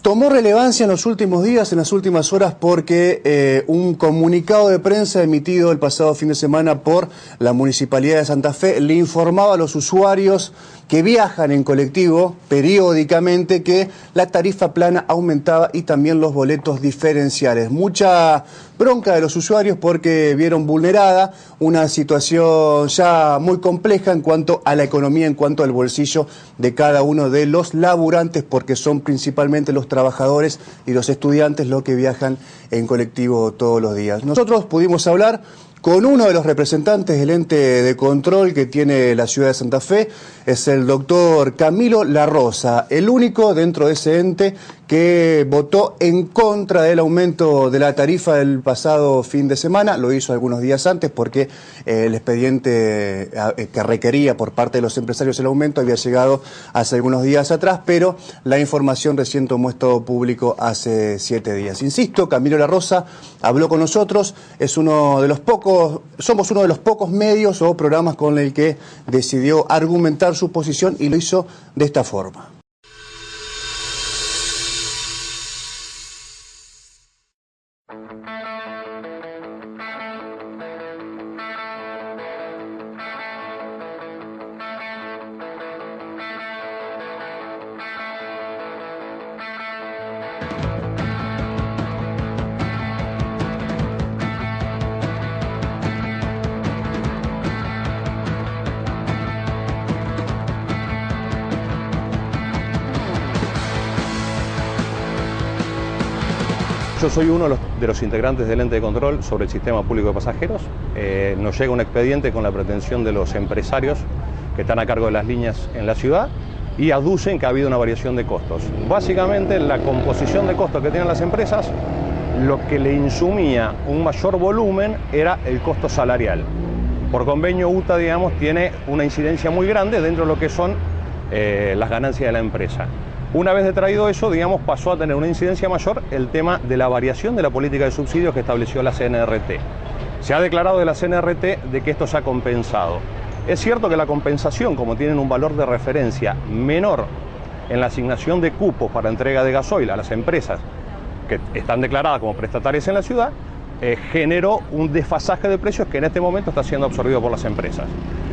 tomó relevancia en los últimos días, en las últimas horas, porque un comunicado de prensa emitido el pasado fin de semana por la Municipalidad de Santa Fe le informaba a los usuarios que viajan en colectivo periódicamente que la tarifa plana aumentaba y también los boletos diferenciales. Mucha bronca de los usuarios porque vieron vulnerada una situación ya muy compleja en cuanto a la economía, en cuanto al bolsillo de cada uno de los laburantes, porque son principalmente los trabajadores y los estudiantes los que viajan en colectivo todos los días. Nosotros pudimos hablar con uno de los representantes del ente de control que tiene la ciudad de Santa Fe, es el doctor Camilo La Rosa, el único dentro de ese ente que votó en contra del aumento de la tarifa del pasado fin de semana. Lo hizo algunos días antes porque el expediente que requería por parte de los empresarios el aumento había llegado hace algunos días atrás, pero la información recién tomó estado público hace 7 días. Insisto, Camilo La Rosa habló con nosotros, somos uno de los pocos medios o programas con el que decidió argumentar su posición y lo hizo de esta forma. Yo soy uno de los integrantes del ente de control sobre el sistema público de pasajeros. Nos llega un expediente con la pretensión de los empresarios que están a cargo de las líneas en la ciudad y aducen que ha habido una variación de costos. Básicamente, la composición de costos que tienen las empresas, lo que le insumía un mayor volumen era el costo salarial. Por convenio, UTA, digamos, tiene una incidencia muy grande dentro de lo que son las ganancias de la empresa. Una vez detraído eso, digamos, pasó a tener una incidencia mayor el tema de la variación de la política de subsidios que estableció la CNRT. Se ha declarado de la CNRT de que esto se ha compensado. Es cierto que la compensación, como tienen un valor de referencia menor en la asignación de cupos para entrega de gasoil a las empresas que están declaradas como prestatarias en la ciudad, generó un desfasaje de precios que en este momento está siendo absorbido por las empresas.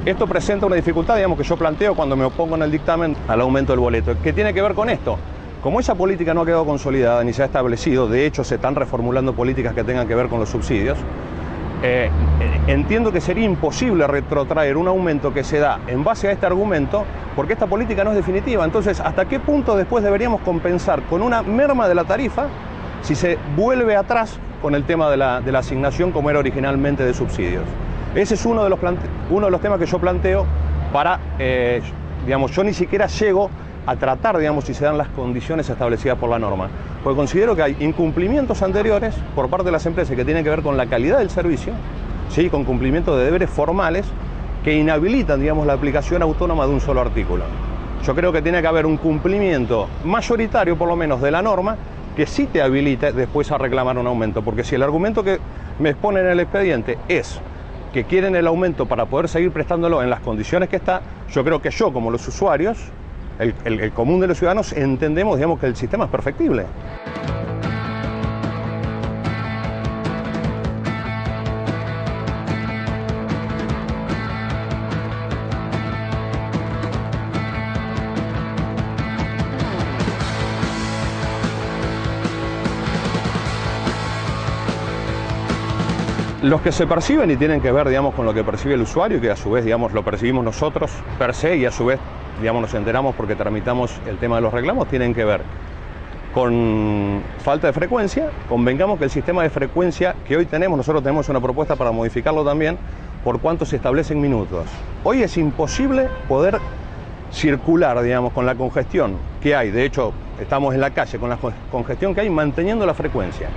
Esto presenta una dificultad, digamos, que yo planteo cuando me opongo en el dictamen al aumento del boleto. ¿Qué tiene que ver con esto? Como esa política no ha quedado consolidada ni se ha establecido, de hecho se están reformulando políticas que tengan que ver con los subsidios, entiendo que sería imposible retrotraer un aumento que se da en base a este argumento porque esta política no es definitiva. Entonces, ¿hasta qué punto después deberíamos compensar con una merma de la tarifa si se vuelve atrás con el tema de la asignación como era originalmente de subsidios? Ese es uno de los temas que yo planteo para, digamos, yo ni siquiera llego a tratar, digamos, si se dan las condiciones establecidas por la norma, porque considero que hay incumplimientos anteriores por parte de las empresas que tienen que ver con la calidad del servicio, ¿sí?, con cumplimiento de deberes formales que inhabilitan, digamos, la aplicación autónoma de un solo artículo. Yo creo que tiene que haber un cumplimiento mayoritario, por lo menos, de la norma, que sí te habilite después a reclamar un aumento, porque si el argumento que me expone en el expediente es que quieren el aumento para poder seguir prestándolo en las condiciones que está, yo creo que yo, como los usuarios, el común de los ciudadanos, entendemos, digamos, que el sistema es perfectible. Los que se perciben y tienen que ver, digamos, con lo que percibe el usuario, que a su vez, digamos, lo percibimos nosotros per se y a su vez, digamos, nos enteramos porque tramitamos el tema de los reclamos, tienen que ver con falta de frecuencia. Convengamos que el sistema de frecuencia que hoy tenemos, nosotros tenemos una propuesta para modificarlo también, por cuánto se establecen minutos. Hoy es imposible poder circular, digamos, con la congestión que hay. De hecho, estamos en la calle con la congestión que hay, manteniendo la frecuencia.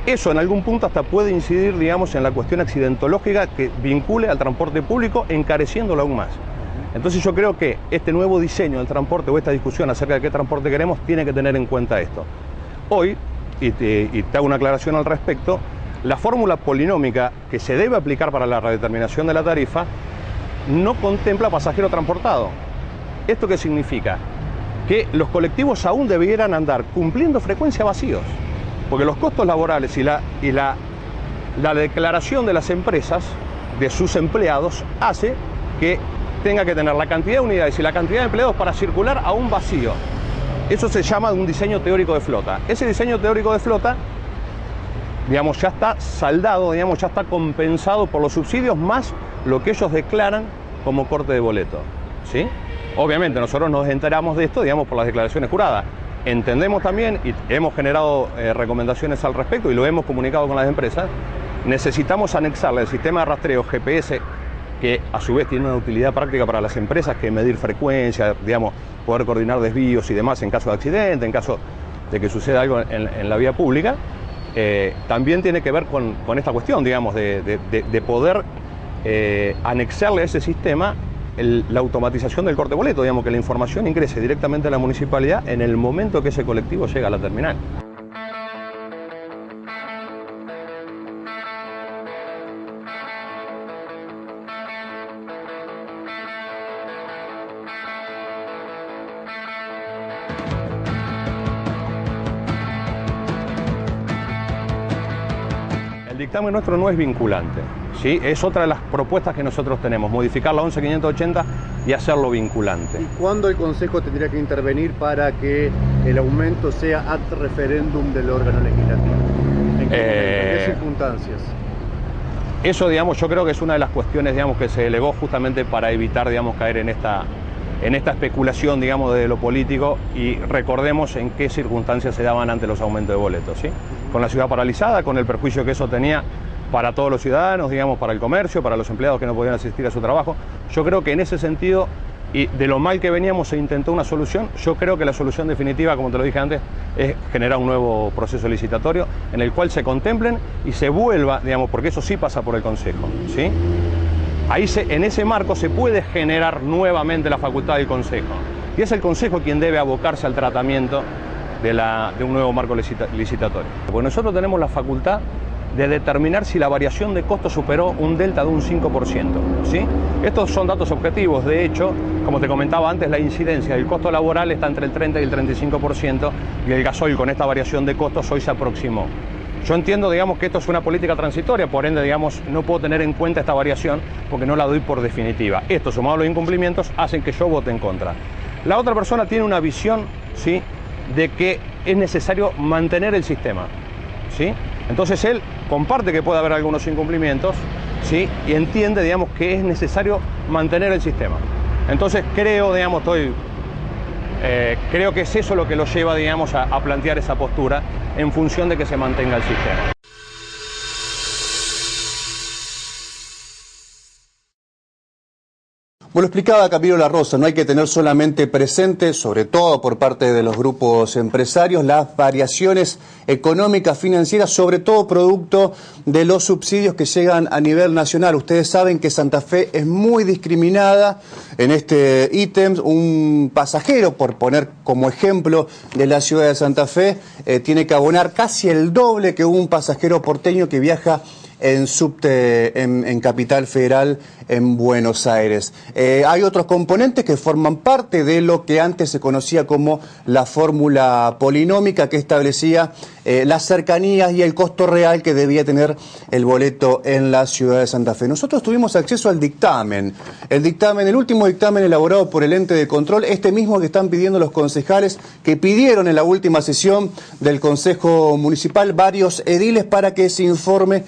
Eso en algún punto hasta puede incidir, digamos, en la cuestión accidentológica que vincule al transporte público, encareciéndolo aún más. Entonces yo creo que este nuevo diseño del transporte o esta discusión acerca de qué transporte queremos tiene que tener en cuenta esto. Hoy, y te hago una aclaración al respecto, la fórmula polinómica que se debe aplicar para la redeterminación de la tarifa no contempla pasajero transportado. ¿Esto qué significa? que los colectivos aún debieran andar cumpliendo frecuencia vacíos, porque los costos laborales y la declaración de las empresas, de sus empleados, hace que tenga que tener la cantidad de unidades y la cantidad de empleados para circular a un vacío. Eso se llama un diseño teórico de flota. Ese diseño teórico de flota, digamos, ya está saldado, digamos, ya está compensado por los subsidios más lo que ellos declaran como corte de boleto, ¿sí? Obviamente nosotros nos enteramos de esto, digamos, por las declaraciones juradas. Entendemos también, y hemos generado recomendaciones al respecto y lo hemos comunicado con las empresas, necesitamos anexarle el sistema de rastreo GPS, que a su vez tiene una utilidad práctica para las empresas, que es medir frecuencia, digamos, poder coordinar desvíos y demás en caso de accidente, en caso de que suceda algo en la vía pública. También tiene que ver con esta cuestión, digamos, de poder anexarle a ese sistema la automatización del corte de boleto, digamos, que la información ingrese directamente a la municipalidad en el momento que ese colectivo llega a la terminal. El dictamen nuestro no es vinculante, ¿sí? Es otra de las propuestas que nosotros tenemos, modificar la 11.580 y hacerlo vinculante. ¿Y cuándo el Consejo tendría que intervenir para que el aumento sea ad referéndum del órgano legislativo? ¿En qué circunstancias? Eso, digamos, yo creo que es una de las cuestiones, digamos, que se delegó justamente para evitar, digamos, caer en esta especulación, digamos, de lo político, y recordemos en qué circunstancias se daban ante los aumentos de boletos, ¿sí? Con la ciudad paralizada, con el perjuicio que eso tenía para todos los ciudadanos, digamos, para el comercio, para los empleados que no podían asistir a su trabajo. Yo creo que en ese sentido, y de lo mal que veníamos, se intentó una solución. Yo creo que la solución definitiva, como te lo dije antes, es generar un nuevo proceso licitatorio en el cual se contemplen y se vuelva, digamos, porque eso sí pasa por el Consejo, ¿sí? Ahí en ese marco se puede generar nuevamente la facultad del Consejo. Y es el Consejo quien debe abocarse al tratamiento de un nuevo marco licitatorio. Porque nosotros tenemos la facultad de determinar si la variación de costos superó un delta de un 5%, ¿sí? Estos son datos objetivos. De hecho, como te comentaba antes, la incidencia del costo laboral está entre el 30 y el 35%, y el gasoil con esta variación de costos hoy se aproximó. Yo entiendo, digamos, que esto es una política transitoria, por ende, digamos, no puedo tener en cuenta esta variación porque no la doy por definitiva. Esto, sumado a los incumplimientos, hacen que yo vote en contra. La otra persona tiene una visión, ¿sí?, de que es necesario mantener el sistema, ¿sí? Entonces él comparte que puede haber algunos incumplimientos, ¿sí?, y entiende, digamos, que es necesario mantener el sistema. Entonces creo, digamos, creo que es eso lo que lo lleva, digamos, a plantear esa postura en función de que se mantenga el sistema. Bueno, explicaba Camilo La Rosa, no hay que tener solamente presente, sobre todo por parte de los grupos empresarios, las variaciones económicas, financieras, sobre todo producto de los subsidios que llegan a nivel nacional. Ustedes saben que Santa Fe es muy discriminada en este ítem. Un pasajero, por poner como ejemplo de la ciudad de Santa Fe, tiene que abonar casi el doble que un pasajero porteño que viaja en subte en Capital Federal, en Buenos Aires. Hay otros componentes que forman parte de lo que antes se conocía como la fórmula polinómica, que establecía las cercanías y el costo real que debía tener el boleto en la ciudad de Santa Fe. Nosotros tuvimos acceso al dictamen, el último dictamen elaborado por el ente de control, este mismo que están pidiendo los concejales, que pidieron en la última sesión del Consejo Municipal varios ediles para que se informe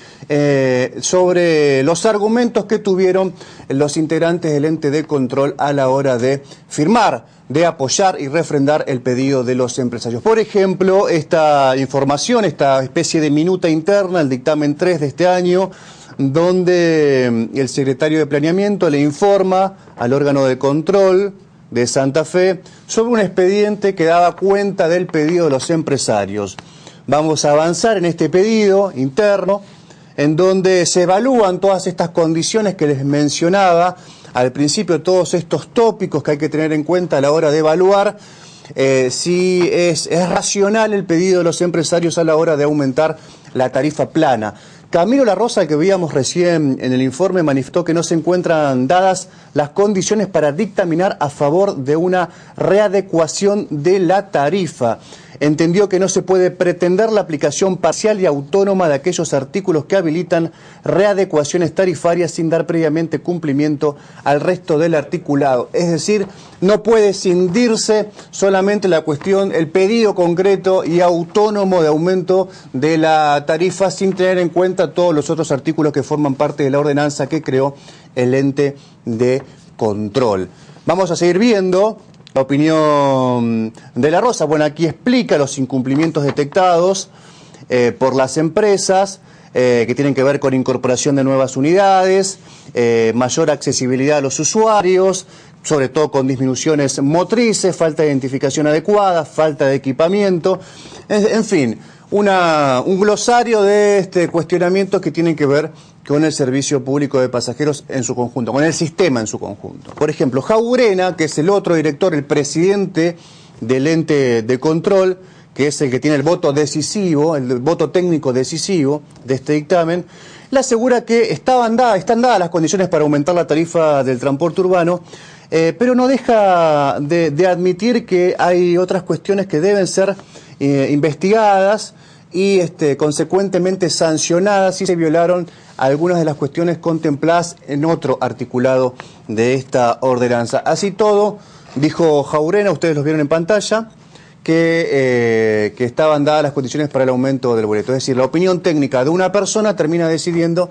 sobre los argumentos que tuvieron los integrantes del ente de control a la hora de firmar, de apoyar y refrendar el pedido de los empresarios. Por ejemplo, esta información, esta especie de minuta interna, el dictamen 3 de este año, donde el secretario de Planeamiento le informa al órgano de control de Santa Fe sobre un expediente que daba cuenta del pedido de los empresarios. Vamos a avanzar en este pedido interno, en donde se evalúan todas estas condiciones que les mencionaba al principio, todos estos tópicos que hay que tener en cuenta a la hora de evaluar si es racional el pedido de los empresarios a la hora de aumentar la tarifa plana. Camilo La Rosa, que veíamos recién en el informe, manifestó que no se encuentran dadas las condiciones para dictaminar a favor de una readecuación de la tarifa. Entendió que no se puede pretender la aplicación parcial y autónoma de aquellos artículos que habilitan readecuaciones tarifarias sin dar previamente cumplimiento al resto del articulado. Es decir, no puede cindirse solamente la cuestión, el pedido concreto y autónomo de aumento de la tarifa sin tener en cuenta todos los otros artículos que forman parte de la ordenanza que creó el ente de control. Vamos a seguir viendo la opinión de La Rosa. Bueno, aquí explica los incumplimientos detectados por las empresas que tienen que ver con incorporación de nuevas unidades, mayor accesibilidad a los usuarios, sobre todo con disminuciones motrices, falta de identificación adecuada, falta de equipamiento, en fin, un glosario de cuestionamientos que tienen que ver con el servicio público de pasajeros en su conjunto, con el sistema en su conjunto. Por ejemplo, Jaurena, que es el otro director, el presidente del ente de control, que es el que tiene el voto decisivo, el voto técnico decisivo de este dictamen, le asegura que están dadas las condiciones para aumentar la tarifa del transporte urbano, pero no deja de admitir que hay otras cuestiones que deben ser investigadas y consecuentemente sancionadas si se violaron algunas de las cuestiones contempladas en otro articulado de esta ordenanza. Así todo, dijo Jaurena, ustedes los vieron en pantalla, que estaban dadas las condiciones para el aumento del boleto. Es decir, la opinión técnica de una persona termina decidiendo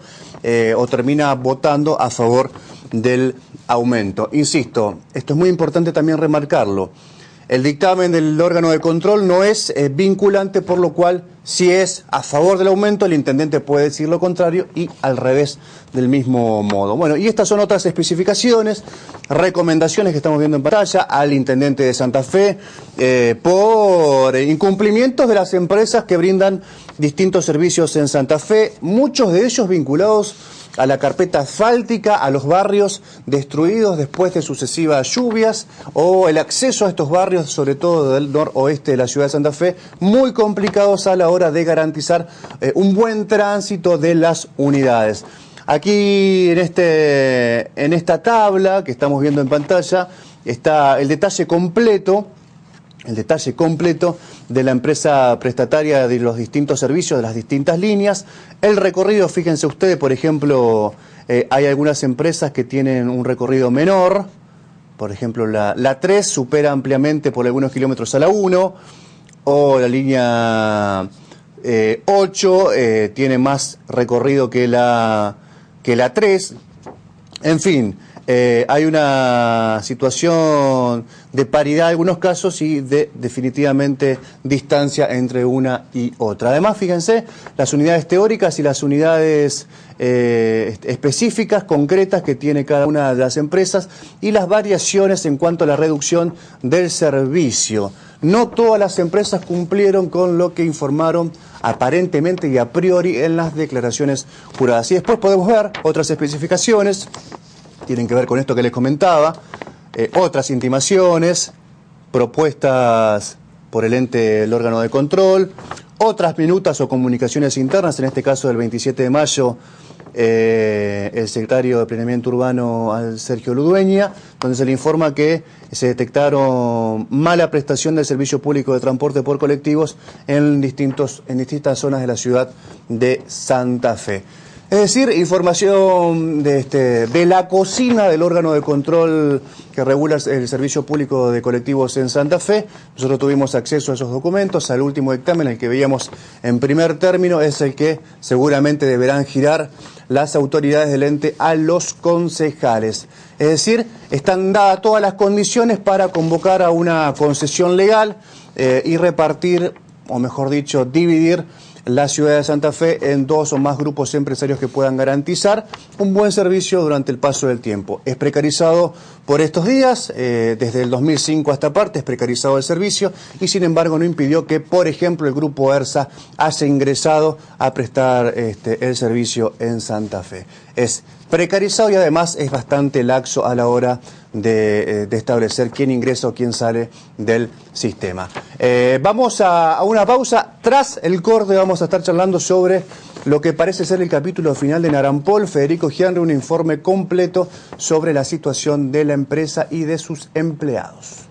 o termina votando a favor del aumento. Insisto, esto es muy importante también remarcarlo. El dictamen del órgano de control no es vinculante, por lo cual, si es a favor del aumento, el intendente puede decir lo contrario y al revés del mismo modo. Bueno, y estas son otras especificaciones, recomendaciones que estamos viendo en pantalla al intendente de Santa Fe por incumplimientos de las empresas que brindan distintos servicios en Santa Fe, muchos de ellos vinculados a la carpeta asfáltica, a los barrios destruidos después de sucesivas lluvias, o el acceso a estos barrios, sobre todo del noroeste de la ciudad de Santa Fe, muy complicados a la hora de garantizar un buen tránsito de las unidades. Aquí en esta tabla que estamos viendo en pantalla está el detalle completo de la empresa prestataria de los distintos servicios, de las distintas líneas. El recorrido, fíjense ustedes, por ejemplo, hay algunas empresas que tienen un recorrido menor. Por ejemplo, la 3 supera ampliamente por algunos kilómetros a la 1, o la línea 8 tiene más recorrido que la 3. En fin, hay una situación de paridad en algunos casos y de definitivamente distancia entre una y otra. Además, fíjense, las unidades teóricas y las unidades específicas, concretas que tiene cada una de las empresas y las variaciones en cuanto a la reducción del servicio. No todas las empresas cumplieron con lo que informaron aparentemente y a priori en las declaraciones juradas. Y después podemos ver otras especificaciones, tienen que ver con esto que les comentaba, otras intimaciones, propuestas por el ente, el órgano de control, otras minutas o comunicaciones internas, en este caso del 27 de mayo, el secretario de Planeamiento Urbano, Sergio Ludueña, donde se le informa que se detectaron mala prestación del servicio público de transporte por colectivos en distintas zonas de la ciudad de Santa Fe. Es decir, información de la cocina del órgano de control que regula el servicio público de colectivos en Santa Fe. Nosotros tuvimos acceso a esos documentos. Al último dictamen, el que veíamos en primer término, es el que seguramente deberán girar las autoridades del ente a los concejales. Es decir, están dadas todas las condiciones para convocar a una concesión legal y repartir, o mejor dicho, dividir la ciudad de Santa Fe en 2 o más grupos empresarios que puedan garantizar un buen servicio durante el paso del tiempo. Es precarizado por estos días, desde el 2005 hasta parte, es precarizado el servicio y sin embargo no impidió que, por ejemplo, el grupo ERSA haya ingresado a prestar el servicio en Santa Fe. Es precarizado y además es bastante laxo a la hora de establecer quién ingresa o quién sale del sistema. Vamos a una pausa. Tras el corte vamos a estar charlando sobre lo que parece ser el capítulo final de Narampol. Federico Gianri, un informe completo sobre la situación de la empresa y de sus empleados.